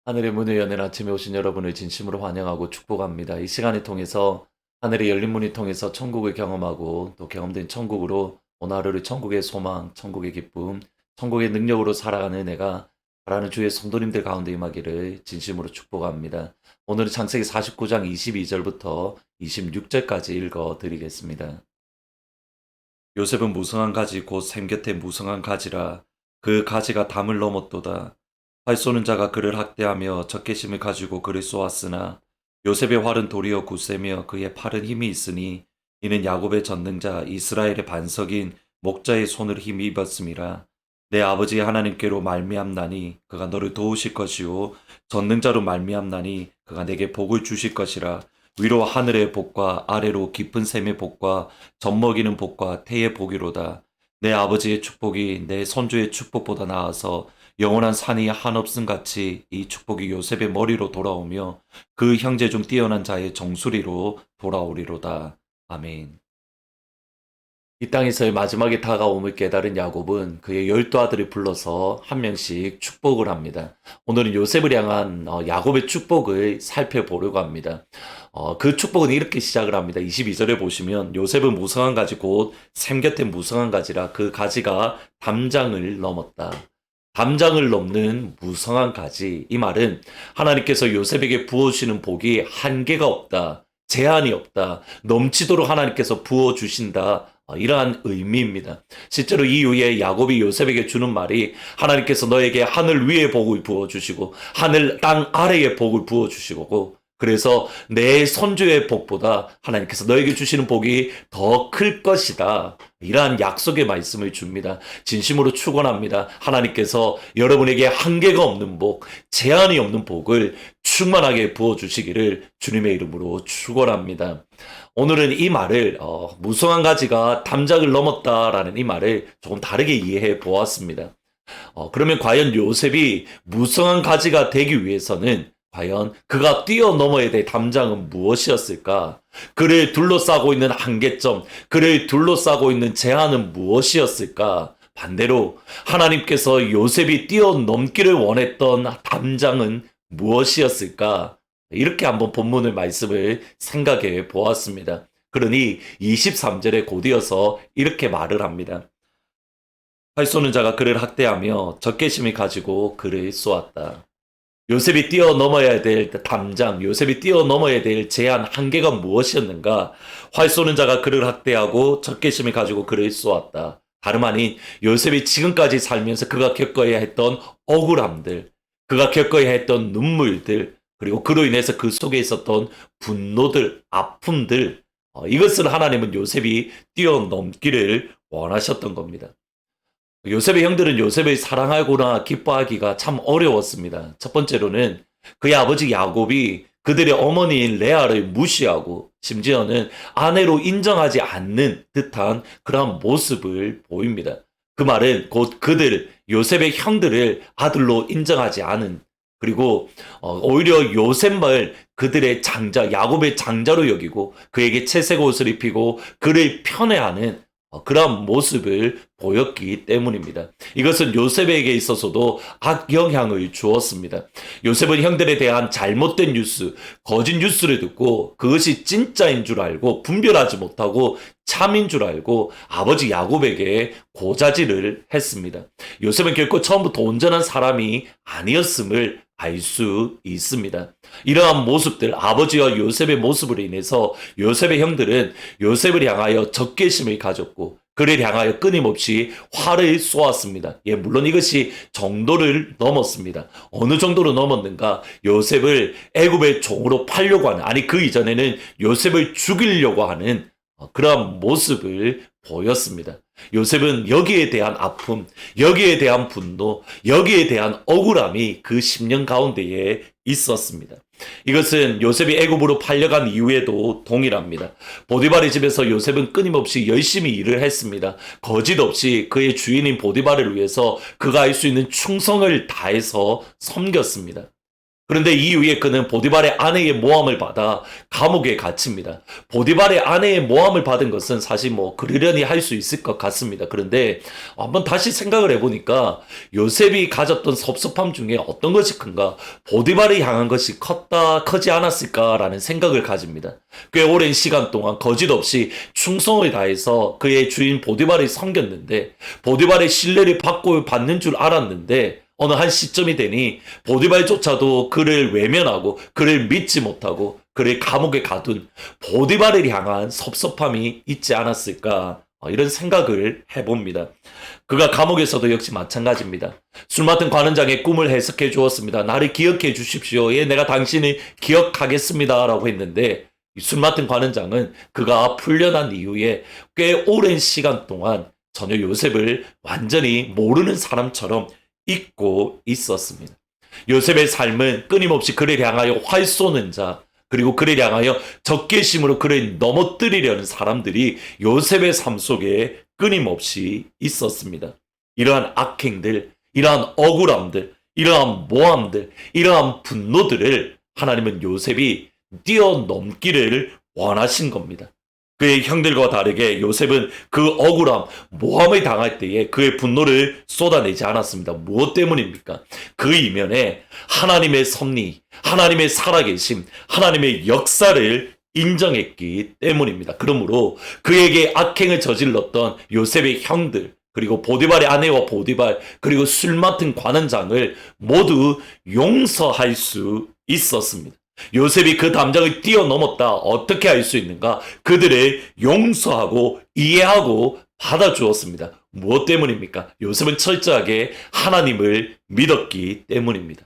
하늘의 문을 여는 아침에 오신 여러분을 진심으로 환영하고 축복합니다. 이 시간을 통해서 하늘의 열린 문을 통해서 천국을 경험하고 또 경험된 천국으로 오늘 하루를 천국의 소망, 천국의 기쁨, 천국의 능력으로 살아가는 내가 바라는 주의 성도님들 가운데 임하기를 진심으로 축복합니다. 오늘은 창세기 49장 22절부터 26절까지 읽어 드리겠습니다. 요셉은 무성한 가지 곧 샘 곁에 무성한 가지라 그 가지가 담을 넘었도다. 활 쏘는 자가 그를 학대하며 적개심을 가지고 그를 쏘았으나 요셉의 활은 도리어 굳세며 그의 팔은 힘이 있으니 이는 야곱의 전능자 이스라엘의 반석인 목자의 손을 힘이 입었음이라. 내 아버지 하나님께로 말미암나니 그가 너를 도우실 것이요 전능자로 말미암나니 그가 내게 복을 주실 것이라. 위로 하늘의 복과 아래로 깊은 샘의 복과 젖먹이는 복과 태의 복이로다. 내 아버지의 축복이 내 선조의 축복보다 나아서 영원한 산이 한없음 같이 이 축복이 요셉의 머리로 돌아오며 그 형제 중 뛰어난 자의 정수리로 돌아오리로다. 아멘. 이 땅에서의 마지막에 다가옴을 깨달은 야곱은 그의 12아들을 불러서 한 명씩 축복을 합니다. 오늘은 요셉을 향한 야곱의 축복을 살펴보려고 합니다. 그 축복은 이렇게 시작을 합니다. 22절에 보시면 요셉은 무성한 가지 곧 샘 곁에 무성한 가지라 그 가지가 담장을 넘었다. 담장을 넘는 무성한 가지. 이 말은 하나님께서 요셉에게 부어주시는 복이 한계가 없다. 제한이 없다. 넘치도록 하나님께서 부어주신다. 이러한 의미입니다. 실제로 이후에 야곱이 요셉에게 주는 말이 하나님께서 너에게 하늘 위에 복을 부어주시고 하늘 땅 아래에 복을 부어주시고 그래서 내 선조의 복보다 하나님께서 너에게 주시는 복이 더 클 것이다. 이러한 약속의 말씀을 줍니다. 진심으로 축원합니다. 하나님께서 여러분에게 한계가 없는 복, 제한이 없는 복을 충만하게 부어주시기를 주님의 이름으로 축원합니다. 오늘은 이 말을 무성한 가지가 담장을 넘었다라는 이 말을 조금 다르게 이해해 보았습니다. 그러면 과연 요셉이 무성한 가지가 되기 위해서는 과연 그가 뛰어넘어야 될 담장은 무엇이었을까? 그를 둘러싸고 있는 한계점, 그를 둘러싸고 있는 제한은 무엇이었을까? 반대로 하나님께서 요셉이 뛰어넘기를 원했던 담장은 무엇이었을까? 이렇게 한번 본문의 말씀을 생각해 보았습니다. 그러니 23절에 곧이어서 이렇게 말을 합니다. 활 쏘는 자가 그를 학대하며 적개심을 가지고 그를 쏘았다. 요셉이 뛰어넘어야 될 담장, 요셉이 뛰어넘어야 될 제한, 한계가 무엇이었는가? 활 쏘는 자가 그를 학대하고 적개심을 가지고 그를 쏘았다. 다름 아닌 요셉이 지금까지 살면서 그가 겪어야 했던 억울함들, 그가 겪어야 했던 눈물들, 그리고 그로 인해서 그 속에 있었던 분노들, 아픔들, 이것을 하나님은 요셉이 뛰어넘기를 원하셨던 겁니다. 요셉의 형들은 요셉을 사랑하거나 기뻐하기가 참 어려웠습니다. 첫 번째로는 그의 아버지 야곱이 그들의 어머니인 레아를 무시하고 심지어는 아내로 인정하지 않는 듯한 그러한 모습을 보입니다. 그 말은 곧 그들, 요셉의 형들을 아들로 인정하지 않은 그리고 오히려 요셉을 그들의 장자, 야곱의 장자로 여기고 그에게 채색 옷을 입히고 그를 편애하는 그런 모습을 보였기 때문입니다. 이것은 요셉에게 있어서도 악영향을 주었습니다. 요셉은 형들에 대한 잘못된 뉴스, 거짓 뉴스를 듣고 그것이 진짜인 줄 알고 분별하지 못하고 참인 줄 알고 아버지 야곱에게 고자질을 했습니다. 요셉은 결코 처음부터 온전한 사람이 아니었음을 알 수 있습니다. 이러한 모습들, 아버지와 요셉의 모습으로 인해서 요셉의 형들은 요셉을 향하여 적개심을 가졌고 그를 향하여 끊임없이 활을 쏘았습니다. 예, 물론 이것이 정도를 넘었습니다. 어느 정도로 넘었는가? 요셉을 애굽의 종으로 팔려고 하는, 아니 그 이전에는 요셉을 죽이려고 하는 그러한 모습을 보였습니다. 요셉은 여기에 대한 아픔, 여기에 대한 분노, 여기에 대한 억울함이 그 10년 가운데에 있었습니다. 이것은 요셉이 애굽으로 팔려간 이후에도 동일합니다. 보디발의 집에서 요셉은 끊임없이 열심히 일을 했습니다. 거짓 없이 그의 주인인 보디발을 위해서 그가 할 수 있는 충성을 다해서 섬겼습니다. 그런데 이후에 그는 보디발의 아내의 모함을 받아 감옥에 갇힙니다. 보디발의 아내의 모함을 받은 것은 사실 뭐 그러려니 할 수 있을 것 같습니다. 그런데 한번 다시 생각을 해보니까 요셉이 가졌던 섭섭함 중에 어떤 것이 큰가? 보디발을 향한 것이 크지 않았을까라는 생각을 가집니다. 꽤 오랜 시간 동안 거짓없이 충성을 다해서 그의 주인 보디발을 섬겼는데 보디발의 신뢰를 받는 줄 알았는데 어느 한 시점이 되니 보디발조차도 그를 외면하고 그를 믿지 못하고 그를 감옥에 가둔 보디발을 향한 섭섭함이 있지 않았을까 이런 생각을 해봅니다. 그가 감옥에서도 역시 마찬가지입니다. 술 맡은 관원장의 꿈을 해석해 주었습니다. 나를 기억해 주십시오. 예, 내가 당신을 기억하겠습니다. 라고 했는데 술 맡은 관원장은 그가 풀려난 이후에 꽤 오랜 시간 동안 전혀 요셉을 완전히 모르는 사람처럼 잊고 있었습니다. 요셉의 삶은 끊임없이 그를 향하여 활 쏘는 자, 그리고 그를 향하여 적개심으로 그를 넘어뜨리려는 사람들이 요셉의 삶 속에 끊임없이 있었습니다. 이러한 악행들, 이러한 억울함들, 이러한 모함들, 이러한 분노들을 하나님은 요셉이 뛰어넘기를 원하신 겁니다. 그의 형들과 다르게 요셉은 그 억울함, 모함을 당할 때에 그의 분노를 쏟아내지 않았습니다. 무엇 때문입니까? 그 이면에 하나님의 섭리, 하나님의 살아계심, 하나님의 역사를 인정했기 때문입니다. 그러므로 그에게 악행을 저질렀던 요셉의 형들, 그리고 보디발의 아내와 보디발, 그리고 술 맡은 관원장을 모두 용서할 수 있었습니다. 요셉이 그 담장을 뛰어넘었다. 어떻게 할 수 있는가? 그들을 용서하고 이해하고 받아주었습니다. 무엇 때문입니까? 요셉은 철저하게 하나님을 믿었기 때문입니다.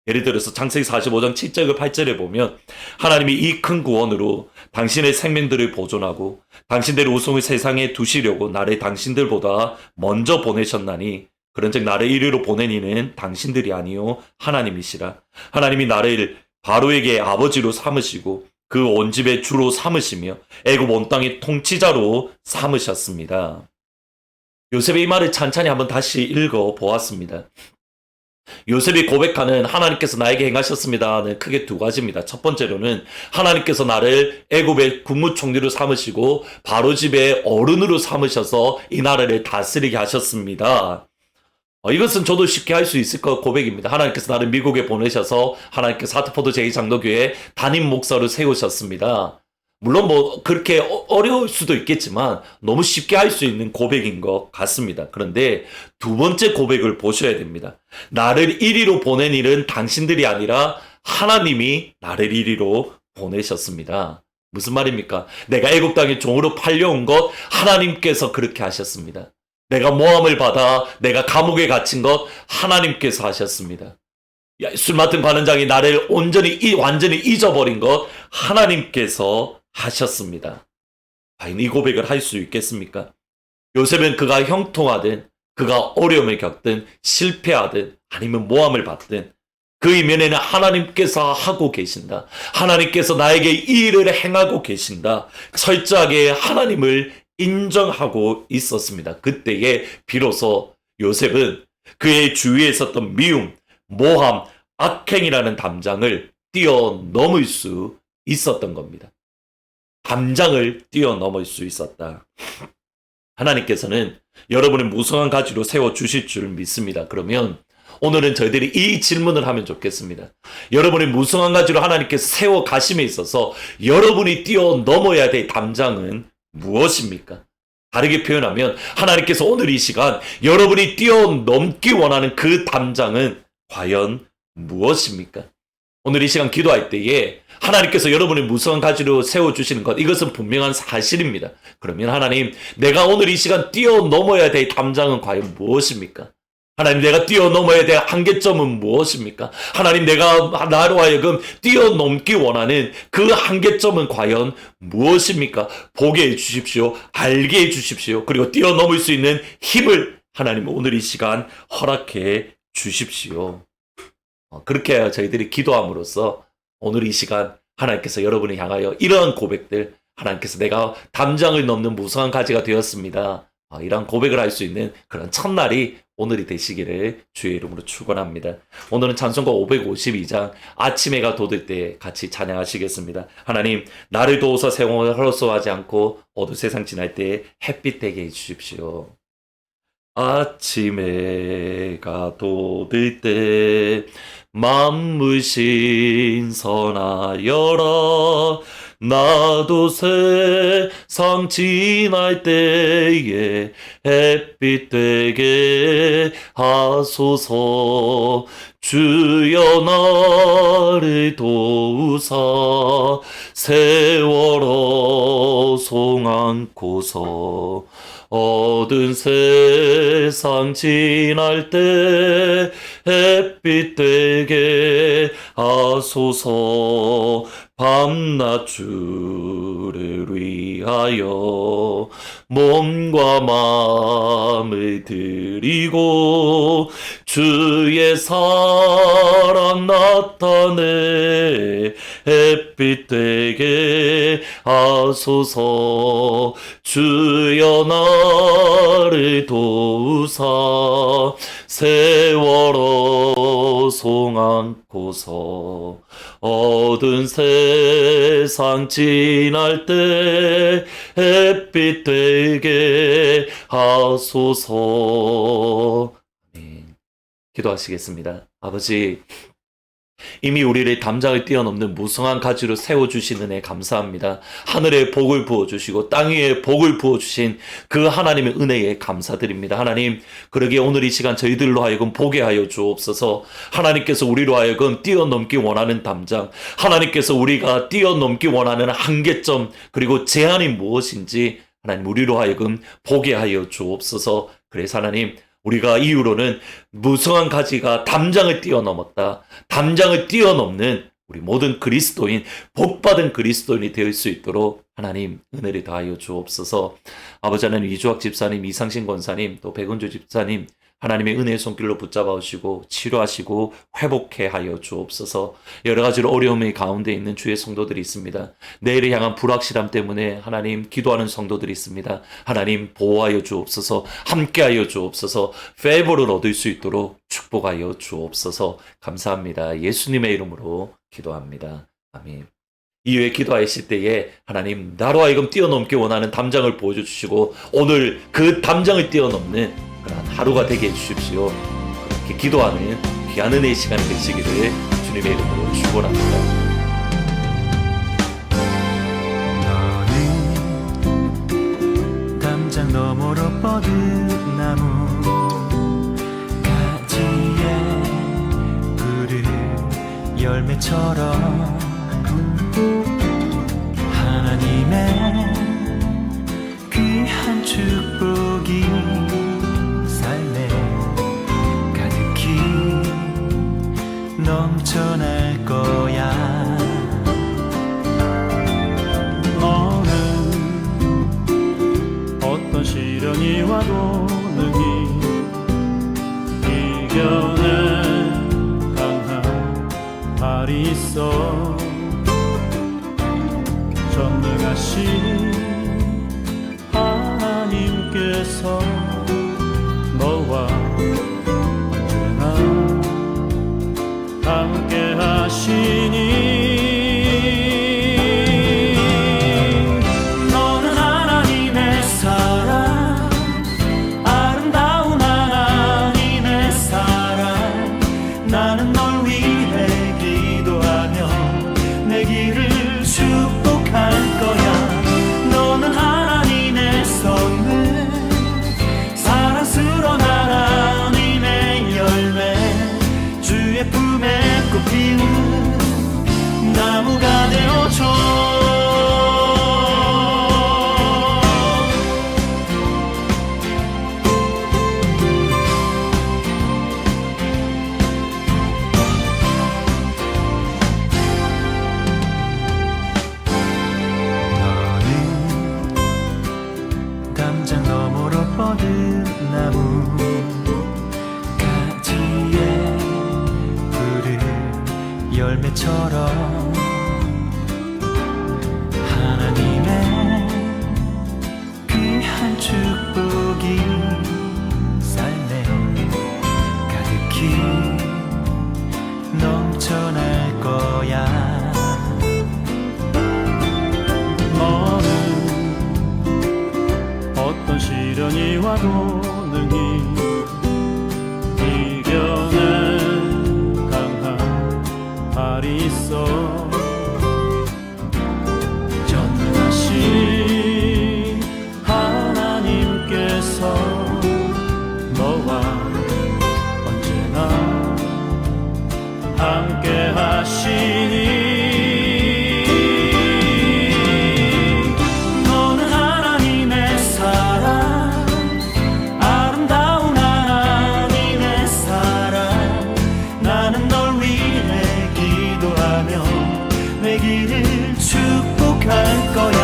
예를 들어서 창세기 45장 7절 8절에 보면 하나님이 이 큰 구원으로 당신의 생명들을 보존하고 당신들의 우성을 세상에 두시려고 나를 당신들보다 먼저 보내셨나니 그런즉 나를 이리로 보낸 이는 당신들이 아니요 하나님이시라. 하나님이 나를 바로에게 아버지로 삼으시고 그 온 집의 주로 삼으시며 애굽 온 땅의 통치자로 삼으셨습니다. 요셉의 이 말을 찬찬히 한번 다시 읽어 보았습니다. 요셉이 고백하는 하나님께서 나에게 행하셨습니다는 크게 두 가지입니다. 첫 번째로는 하나님께서 나를 애굽의 국무총리로 삼으시고 바로 집의 어른으로 삼으셔서 이 나라를 다스리게 하셨습니다. 이것은 저도 쉽게 할 수 있을 것 고백입니다. 하나님께서 나를 미국에 보내셔서 하나님께서 하트포드 제2장로교회 담임 목사로 세우셨습니다. 물론 뭐 그렇게 어려울 수도 있겠지만 너무 쉽게 할 수 있는 고백인 것 같습니다. 그런데 두 번째 고백을 보셔야 됩니다. 나를 이리로 보낸 일은 당신들이 아니라 하나님이 나를 이리로 보내셨습니다. 무슨 말입니까? 내가 애굽 땅에 종으로 팔려온 것 하나님께서 그렇게 하셨습니다. 내가 모함을 받아 내가 감옥에 갇힌 것 하나님께서 하셨습니다. 술 맡은 관원장이 나를 완전히 잊어버린 것 하나님께서 하셨습니다. 과연 이 고백을 할 수 있겠습니까? 요셉은 그가 형통하든 그가 어려움을 겪든 실패하든 아니면 모함을 받든 그 이면에는 하나님께서 하고 계신다. 하나님께서 나에게 이 일을 행하고 계신다. 철저하게 하나님을 인정하고 있었습니다. 그때에 비로소 요셉은 그의 주위에 있었던 미움, 모함, 악행이라는 담장을 뛰어넘을 수 있었던 겁니다. 담장을 뛰어넘을 수 있었다. 하나님께서는 여러분을 무성한 가지로 세워주실 줄 믿습니다. 그러면 오늘은 저희들이 이 질문을 하면 좋겠습니다. 여러분의 무성한 가지로 하나님께서 세워가심에 있어서 여러분이 뛰어넘어야 될 담장은 무엇입니까? 다르게 표현하면 하나님께서 오늘 이 시간 여러분이 뛰어넘기 원하는 그 담장은 과연 무엇입니까? 오늘 이 시간 기도할 때에 하나님께서 여러분의 무성한 가지로 세워주시는 것, 이것은 분명한 사실입니다. 그러면 하나님, 내가 오늘 이 시간 뛰어넘어야 될 담장은 과연 무엇입니까? 하나님, 내가 뛰어넘어야 될 한계점은 무엇입니까? 하나님, 내가 나로 하여금 뛰어넘기 원하는 그 한계점은 과연 무엇입니까? 보게 해주십시오. 알게 해주십시오. 그리고 뛰어넘을 수 있는 힘을 하나님 오늘 이 시간 허락해 주십시오. 그렇게 저희들이 기도함으로써 오늘 이 시간 하나님께서 여러분을 향하여 이러한 고백들, 하나님께서 내가 담장을 넘는 무성한 가지가 되었습니다. 이런 고백을 할 수 있는 그런 첫날이 오늘이 되시기를 주의 이름으로 축원합니다. 오늘은 찬송가 552장 아침 해가 돋을 때 같이 찬양하시겠습니다. 하나님, 나를 도우사 세월을 헐소하지 않고 어두 세상 지날 때 햇빛 되게 해주십시오. 아침 해가 돋을 때 만물 신선하여라. 나도 세상 지날 때에 햇빛 되게 하소서. 주여 나를 도우사 세월호 송안고서. 어두운 세상 지날 때 햇빛 되게 하소서. 밤낮 주를 위하여 몸과 마음을 드리고 주의 사랑 나타내 햇빛 되게 하소서. 주여 나를 도우사 세월호 송안고서. 어두운 세상 지날 때 햇빛 되게 하소서. 아멘. 기도하시겠습니다. 아버지, 이미 우리를 담장을 뛰어넘는 무성한 가지로 세워주시는 애 감사합니다. 하늘에 복을 부어주시고 땅 위에 복을 부어주신 그 하나님의 은혜에 감사드립니다. 하나님, 그러기에 오늘 이 시간 저희들로 하여금 보게 하여 주옵소서. 하나님께서 우리로 하여금 뛰어넘기 원하는 담장, 하나님께서 우리가 뛰어넘기 원하는 한계점, 그리고 제한이 무엇인지 하나님 우리로 하여금 보게 하여 주옵소서. 그래서 하나님, 우리가 이후로는 무성한 가지가 담장을 뛰어넘었다. 담장을 뛰어넘는 우리 모든 그리스도인, 복받은 그리스도인이 될 수 있도록 하나님 은혜를 다하여 주옵소서. 아버지 하나님, 이주학 집사님, 이상신 권사님, 또 백은주 집사님, 하나님의 은혜의 손길로 붙잡아 오시고 치료하시고 회복해 하여 주옵소서. 여러 가지로 어려움의 가운데 있는 주의 성도들이 있습니다. 내일을 향한 불확실함 때문에 하나님 기도하는 성도들이 있습니다. 하나님 보호하여 주옵소서. 함께하여 주옵소서. 페이버를 얻을 수 있도록 축복하여 주옵소서. 감사합니다. 예수님의 이름으로 기도합니다. 아멘. 이후에 기도하실 때에 하나님, 나로 하여금 뛰어넘기 원하는 담장을 보여주시고 오늘 그 담장을 뛰어넘는 그런 하루가 되게 해주십시오. 그렇게 기도하는 귀한 은혜의 시간이 되시기를 주님의 이름으로 축원합니다. 너는 담장 너머로 뻗은 나무 가지에 푸른 열매처럼 하나님의 귀한 축복이 삶에 가득히 넘쳐날 거야. 너는 어떤 시련이 와도 능히 이겨낼 강한 발이 있어. 전능하신 하나님께서 너와 언제나 함께 하시니. 너는 하나님의 사랑, 아름다운 하나님의 사랑. 나는 널 위해 기도하며 내 길을 축복할 거야. 너는 하나님의 선물, 사랑스러운 하나님의 열매. 주의 품에 꽃 피우는 나무가 되어줘. 너는 담장 너머로 뻗은 나무 가지에 푸른 열매처럼 하나님의 귀한 축복이 삶에 전할 거야. 너는 어떤 시련이 와도 능히 이겨낸 강한 발이 있어. 전능하신 하나님께서 너와 언제나 함께 하시니 너는 하나님의 사랑, 아름다운 하나님의 사랑. 나는 널 위해 기도하며 내 길을 축복할 거야.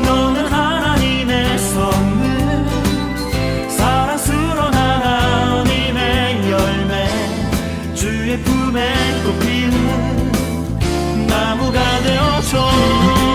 너는 하나님의 선물, 사랑스러운 하나님의 열매, 주의 품에 꽃 피는 나무가 되어줘.